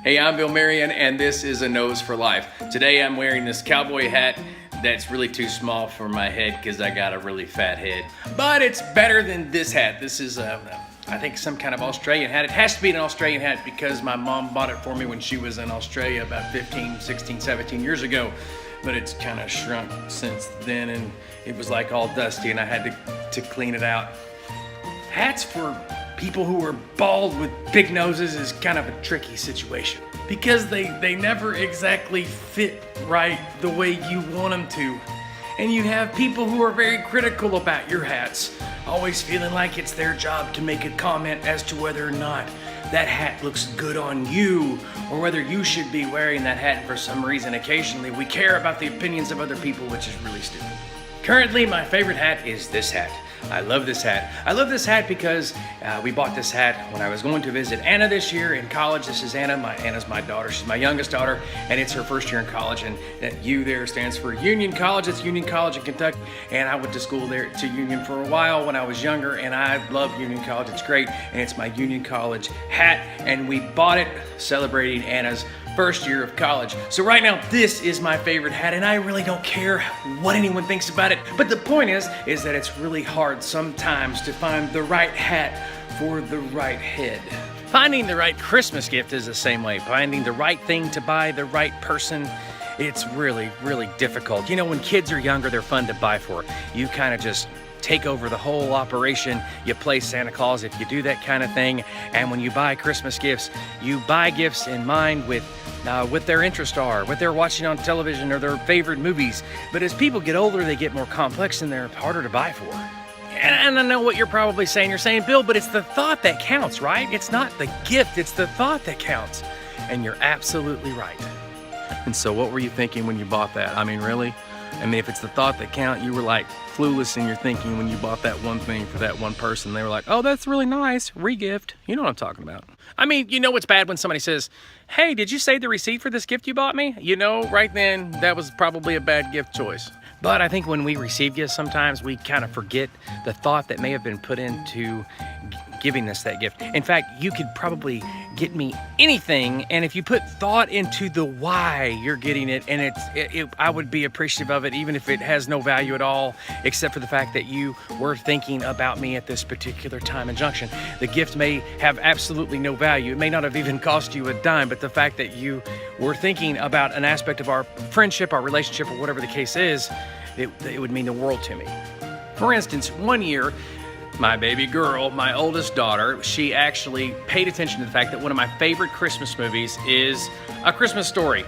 Hey, I'm Bill Marion, and this is A Nose for Life. Today I'm wearing this cowboy hat that's really too small for my head because I got a really fat head. But it's better than this hat. This is, I think, some kind of Australian hat. It has to be an Australian hat because my mom bought it for me when she was in Australia about 15, 16, 17 years ago. But it's kind of shrunk since then, and it was like all dusty, and I had to clean it out. Hats for people who are bald with big noses is kind of a tricky situation because they never exactly fit right the way you want them to. And you have people who are very critical about your hats, always feeling like it's their job to make a comment as to whether or not that hat looks good on you or whether you should be wearing that hat. And for some reason, occasionally we care about the opinions of other people, which is really stupid. Currently, my favorite hat is this hat. I love this hat. I love this hat because we bought this hat when I was going to visit Anna this year in college. This is Anna. Anna's my daughter. She's my youngest daughter, and it's her first year in college. And that U there stands for Union College. It's Union College in Kentucky. And I went to school there to Union for a while when I was younger, and I love Union College. It's great, and it's my Union College hat. And we bought it celebrating Anna's first year of college. So right now, this is my favorite hat, and I really don't care what anyone thinks about it. But the point is that it's really hard sometimes to find the right hat for the right head. Finding the right Christmas gift is the same way. Finding the right thing to buy the right person, it's really, really difficult. You know, when kids are younger, they're fun to buy for. You kind of just take over the whole operation. You play Santa Claus if you do that kind of thing. And when you buy Christmas gifts, you buy gifts in mind with what their interests are, what they're watching on television or their favorite movies. But as people get older, they get more complex and they're harder to buy for. And I know what you're probably saying. You're saying, Bill, but it's the thought that counts, right? It's not the gift, it's the thought that counts. And you're absolutely right. And so what were you thinking when you bought that? I mean, really? I mean, if it's the thought that counts, you were like clueless in your thinking when you bought that one thing for that one person. They were like, oh, that's really nice, re-gift. You know what I'm talking about. I mean, you know what's bad when somebody says, hey, did you save the receipt for this gift you bought me? You know, right then, that was probably a bad gift choice. But I think when we receive gifts, sometimes we kind of forget the thought that may have been put into giving us that gift. In fact, you could probably get me anything, and if you put thought into the why you're getting it, and I would be appreciative of it, even if it has no value at all, except for the fact that you were thinking about me at this particular time and junction. The gift may have absolutely no value. It may not have even cost you a dime, but the fact that you were thinking about an aspect of our friendship, our relationship, or whatever the case is, it would mean the world to me. For instance, one year, my baby girl, my oldest daughter, she actually paid attention to the fact that one of my favorite Christmas movies is A Christmas Story.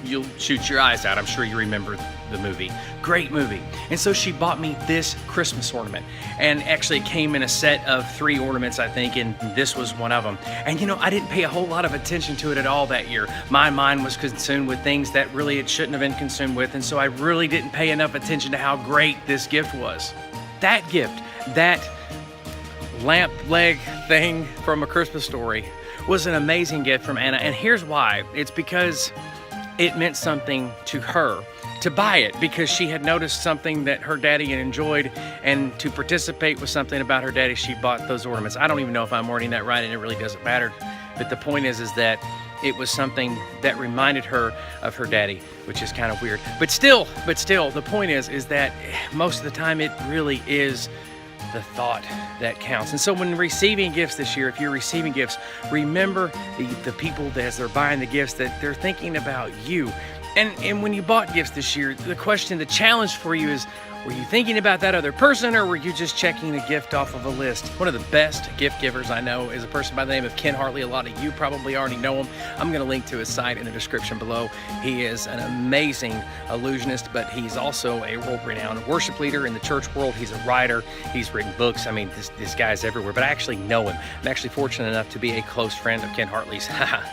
You'll shoot your eyes out. I'm sure you remember the movie. Great movie. And so she bought me this Christmas ornament. And actually it came in a set of 3 ornaments, I think, and this was one of them. And you know, I didn't pay a whole lot of attention to it at all that year. My mind was consumed with things that really it shouldn't have been consumed with. And so I really didn't pay enough attention to how great this gift was. That gift, that lamp leg thing from A Christmas Story, was an amazing gift from Anna. And here's why. It's because it meant something to her to buy it, because she had noticed something that her daddy had enjoyed, and to participate with something about her daddy, she bought those ornaments. I don't even know if I'm wording that right, and it really doesn't matter. But the point is that it was something that reminded her of her daddy, which is kind of weird. But still, the point is that most of the time it really is the thought that counts. And so when receiving gifts this year, if you're receiving gifts, remember the people that as they're buying the gifts, that they're thinking about you. And when you bought gifts this year, the challenge for you is, were you thinking about that other person, or were you just checking a gift off of a list? One of the best gift givers I know is a person by the name of Ken Hartley. A lot of you probably already know him. I'm going to link to his site in the description below. He is an amazing illusionist, but he's also a world-renowned worship leader in the church world. He's a writer. He's written books. I mean, this guy's everywhere, but I actually know him. I'm actually fortunate enough to be a close friend of Ken Hartley's.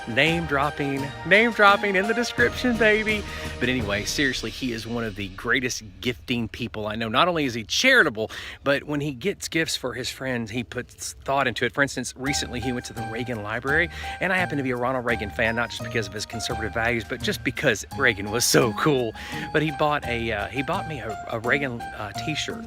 Name dropping in the description, baby. But anyway, seriously, he is one of the greatest gifting people people I know. Not only is he charitable, but when he gets gifts for his friends, he puts thought into it. For instance, recently he went to the Reagan library, and I happen to be a Ronald Reagan fan, not just because of his conservative values, but just because Reagan was so cool. But he bought me a Reagan t-shirt.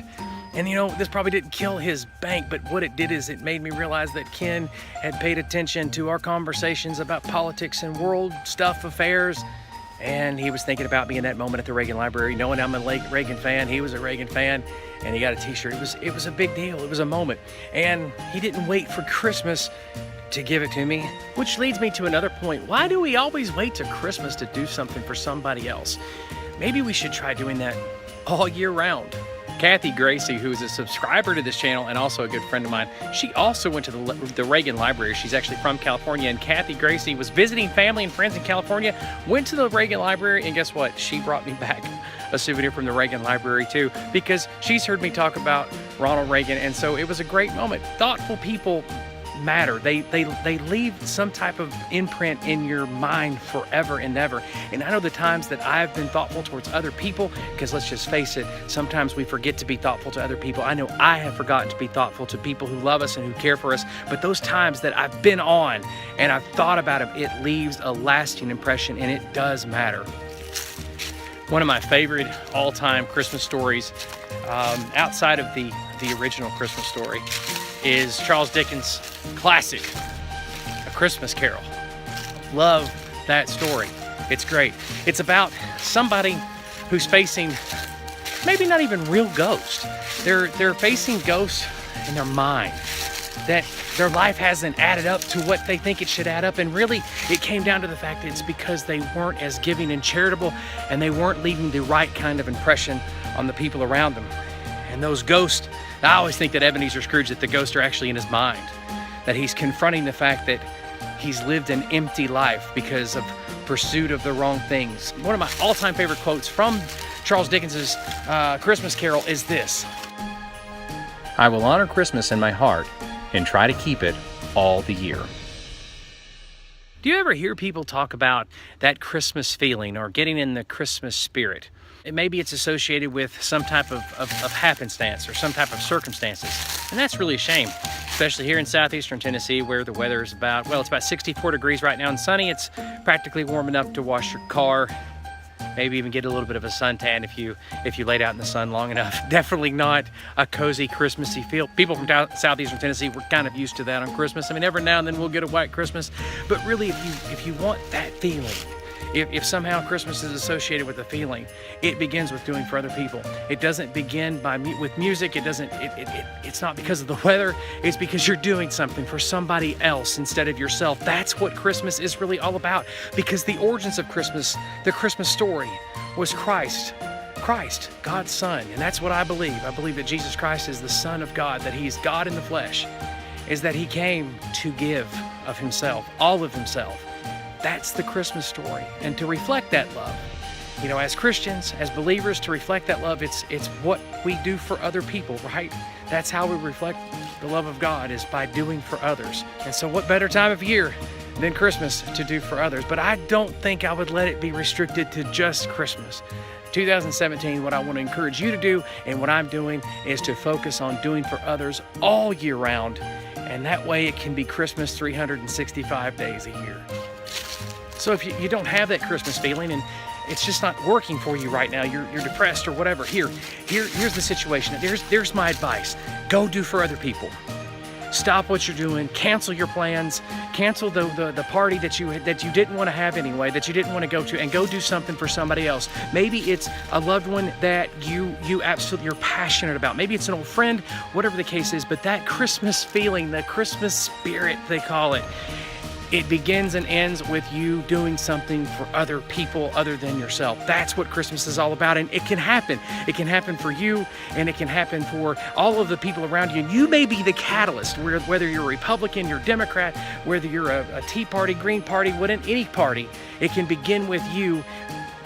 And you know, this probably didn't kill his bank, but what it did is it made me realize that Ken had paid attention to our conversations about politics and world stuff, affairs, and he was thinking about me in that moment at the Reagan Library. Knowing I'm a Reagan fan, he was a Reagan fan, and he got a t-shirt. It was a big deal. It was a moment. And he didn't wait for Christmas to give it to me, which leads me to another point. Why do we always wait to Christmas to do something for somebody else? Maybe we should try doing that all year round. Kathy Gracie, who is a subscriber to this channel and also a good friend of mine, she also went to the Reagan Library. She's actually from California, and Kathy Gracie was visiting family and friends in California, went to the Reagan Library, and guess what? She brought me back a souvenir from the Reagan Library too, because she's heard me talk about Ronald Reagan, and so it was a great moment. Thoughtful people matter. They leave some type of imprint in your mind forever and ever. And I know the times that I've been thoughtful towards other people, because let's just face it, sometimes we forget to be thoughtful to other people. I know I have forgotten to be thoughtful to people who love us and who care for us, but those times that I've been on and I've thought about them, it leaves a lasting impression, and it does matter. One of my favorite all-time Christmas stories, outside of the original Christmas story, is Charles Dickens' classic, A Christmas Carol. Love that story. It's great. It's about somebody who's facing maybe not even real ghosts. They're facing ghosts in their mind, that their life hasn't added up to what they think it should add up, and really it came down to the fact that it's because they weren't as giving and charitable, and they weren't leaving the right kind of impression on the people around them. And those ghosts, I always think that Ebenezer Scrooge, that the ghosts are actually in his mind, that he's confronting the fact that he's lived an empty life because of pursuit of the wrong things. One of my all-time favorite quotes from Charles Dickens' Christmas Carol is this: "I will honor Christmas in my heart and try to keep it all the year." Do you ever hear people talk about that Christmas feeling or getting in the Christmas spirit? Maybe it's associated with some type of happenstance or some type of circumstances. And that's really a shame, especially here in southeastern Tennessee, where the weather is it's about 64 degrees right now and sunny. It's practically warm enough to wash your car, maybe even get a little bit of a suntan if you laid out in the sun long enough. Definitely not a cozy Christmassy feel. People from southeastern Tennessee, we're kind of used to that on Christmas. I mean, every now and then we'll get a white Christmas, but really if you want that feeling, if somehow Christmas is associated with a feeling, it begins with doing for other people. It doesn't begin with music. It's not because of the weather. It's because you're doing something for somebody else instead of yourself. That's what Christmas is really all about, because the origins of Christmas, the Christmas story, was Christ, God's Son. And that's what I believe. I believe that Jesus Christ is the Son of God, that He's God in the flesh, is that He came to give of Himself, all of Himself. That's the Christmas story. And to reflect that love, you know, as Christians, as believers, to reflect that love, it's what we do for other people, right? That's how we reflect the love of God, is by doing for others. And so what better time of year than Christmas to do for others? But I don't think I would let it be restricted to just Christmas. 2017, what I want to encourage you to do, and what I'm doing, is to focus on doing for others all year round. And that way it can be Christmas 365 days a year. So if you don't have that Christmas feeling and it's just not working for you right now, you're depressed or whatever, here's the situation. There's my advice. Go do for other people. Stop what you're doing. Cancel your plans. Cancel the party that you didn't want to have anyway, that you didn't want to go to, and go do something for somebody else. Maybe it's a loved one that you're passionate about. Maybe it's an old friend, whatever the case is. But that Christmas feeling, the Christmas spirit, they call it, it begins and ends with you doing something for other people other than yourself. That's what Christmas is all about, and it can happen. It can happen for you, and it can happen for all of the people around you. And you may be the catalyst, whether you're a Republican, you're a Democrat, whether you're a Tea Party, Green Party, any party. It can begin with you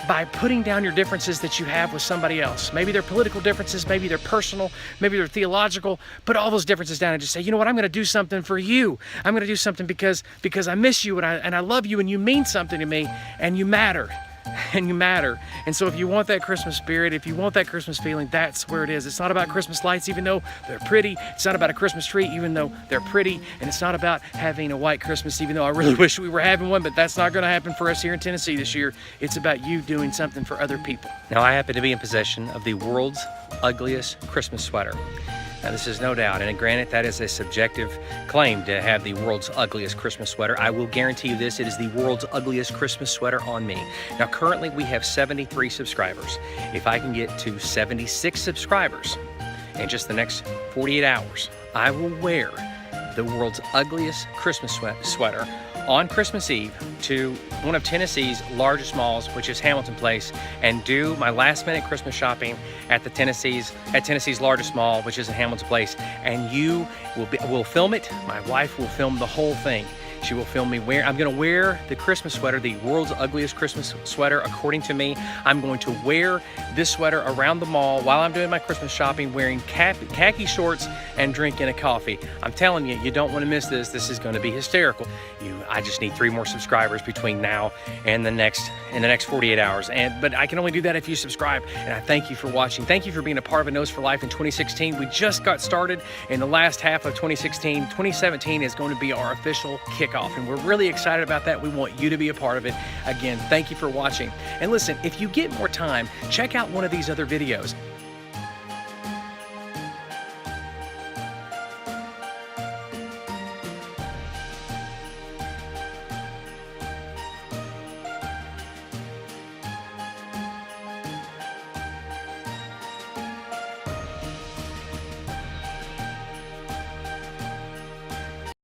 by putting down your differences that you have with somebody else. Maybe they're political differences, maybe they're personal, maybe they're theological. Put all those differences down and just say, you know what, I'm going to do something for you. I'm going to do something because I miss you and I love you, and you mean something to me, and you matter. and you matter. And so if you want that Christmas spirit, if you want that Christmas feeling, that's where it is. It's not about Christmas lights, even though they're pretty. It's not about a Christmas tree, even though they're pretty. And it's not about having a white Christmas, even though I really wish we were having one, but that's not gonna happen for us here in Tennessee this year. It's about you doing something for other people. Now, I happen to be in possession of the world's ugliest Christmas sweater. Now, this is no doubt, and granted, that is a subjective claim to have the world's ugliest Christmas sweater. I will guarantee you this, it is the world's ugliest Christmas sweater on me. Now, currently we have 73 subscribers. If I can get to 76 subscribers in just the next 48 hours, I will wear the world's ugliest Christmas sweater on Christmas Eve to one of Tennessee's largest malls, which is Hamilton Place, and do my last minute Christmas shopping at Tennessee's largest mall, which is in Hamilton Place. And you will film it. My wife will film the whole thing. She will film me I'm gonna wear the Christmas sweater, the world's ugliest Christmas sweater, according to me. I'm going to wear this sweater around the mall while I'm doing my Christmas shopping, wearing khaki shorts and drinking a coffee. I'm telling you, you don't wanna miss this. This is gonna be hysterical. I just need 3 more subscribers between now and the next 48 hours. But I can only do that if you subscribe. And I thank you for watching. Thank you for being a part of A Nose for Life in 2016. We just got started in the last half of 2016. 2017 is going to be our official kickoff, and we're really excited about that. We want you to be a part of it. Again, thank you for watching. And listen, if you get more time, check out one of these other videos.